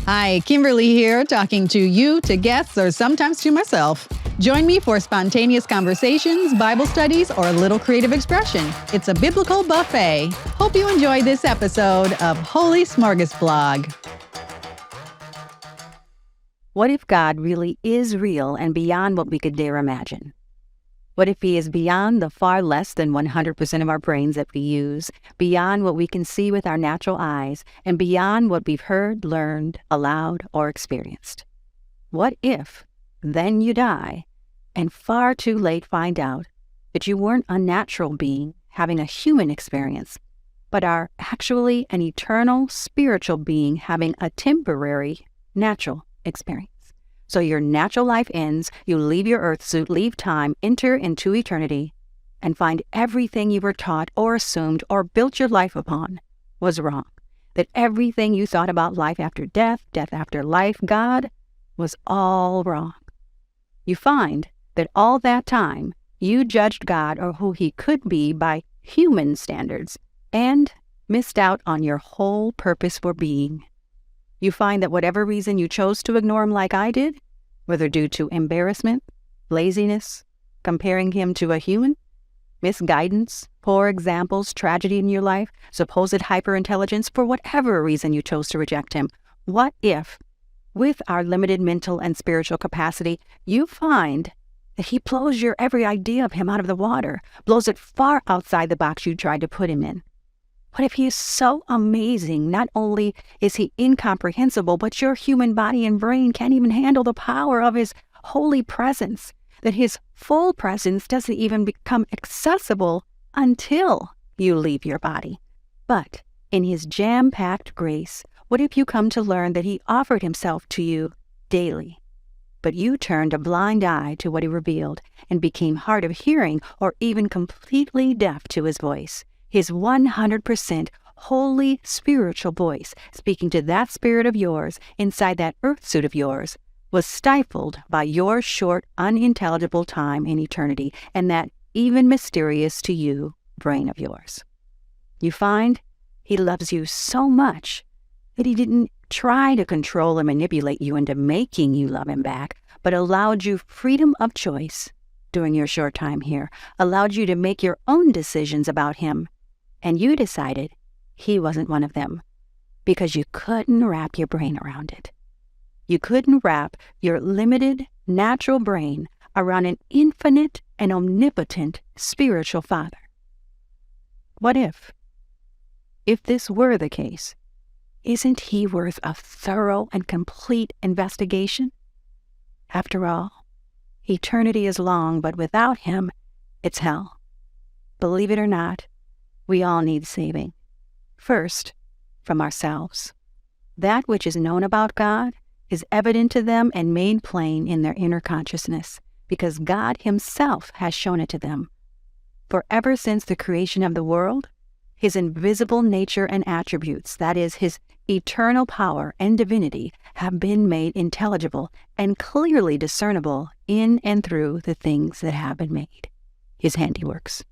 Hi, Kimberly here, talking to you, to guests, or sometimes to myself. Join me for spontaneous conversations, Bible studies, or a little creative expression. It's a biblical buffet. Hope you enjoy this episode of HolySmorgasBlog. What if God really is real and beyond what we could dare imagine? What if He is beyond the far less than 100% of our brains that we use, beyond what we can see with our natural eyes, and beyond what we've heard, learned, allowed, or experienced? What if then you die and far too late find out that you weren't a natural being having a human experience, but are actually an eternal spiritual being having a temporary natural experience? So your natural life ends, you leave your earth suit, leave time, enter into eternity, and find everything you were taught or assumed or built your life upon was wrong. That everything you thought about life after death, death after life, God, was all wrong. You find that all that time you judged God or who He could be by human standards and missed out on your whole purpose for being. You find that whatever reason you chose to ignore Him like I did, whether due to embarrassment, laziness, comparing Him to a human, misguidance, poor examples, tragedy in your life, supposed hyperintelligence, for whatever reason you chose to reject Him, what if, with our limited mental and spiritual capacity, you find that He blows your every idea of Him out of the water, blows it far outside the box you tried to put Him in? What if He is so amazing, not only is He incomprehensible, but your human body and brain can't even handle the power of His holy presence, that His full presence doesn't even become accessible until you leave your body? But in His jam-packed grace, what if you come to learn that He offered Himself to you daily, but you turned a blind eye to what He revealed and became hard of hearing or even completely deaf to His voice? His 100% holy spiritual voice, speaking to that spirit of yours inside that earth suit of yours, was stifled by your short, unintelligible time in eternity and that even mysterious to you brain of yours. You find He loves you so much that He didn't try to control or manipulate you into making you love Him back, but allowed you freedom of choice during your short time here, allowed you to make your own decisions about Him. And you decided He wasn't one of them because you couldn't wrap your brain around it. You couldn't wrap your limited natural brain around an infinite and omnipotent spiritual Father. What if? If this were the case, isn't He worth a thorough and complete investigation? After all, eternity is long, but without Him, it's hell. Believe it or not, we all need saving. First, from ourselves. That which is known about God is evident to them and made plain in their inner consciousness, because God Himself has shown it to them. For ever since the creation of the world, His invisible nature and attributes, that is, His eternal power and divinity, have been made intelligible and clearly discernible in and through the things that have been made, His handiworks.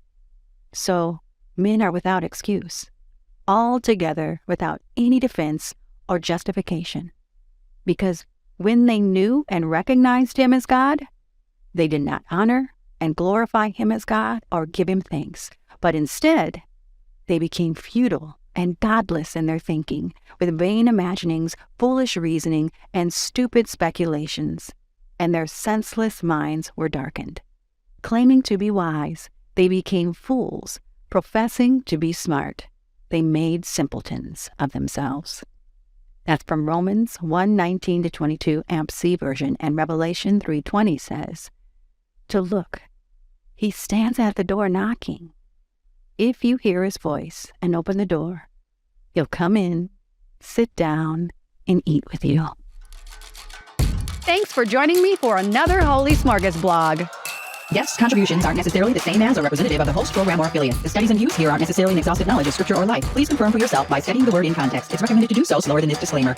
So, men are without excuse, altogether without any defense or justification, because when they knew and recognized Him as God, they did not honor and glorify Him as God or give Him thanks, but instead they became futile and godless in their thinking, with vain imaginings, foolish reasoning, and stupid speculations, and their senseless minds were darkened. Claiming to be wise, they became fools. Professing to be smart, they made simpletons of themselves. That's from Romans 1:19-22 Amp C version, and Revelation 3:20 says, to look, He stands at the door knocking. If you hear His voice and open the door, He'll come in, sit down, and eat with you. Thanks for joining me for another HolySmorgasBlog. Guest contributions aren't necessarily the same as or representative of the host, program, or affiliate. The studies and views here aren't necessarily an exhaustive knowledge of scripture or life. Please confirm for yourself by studying the word in context. It's recommended to do so slower than this disclaimer.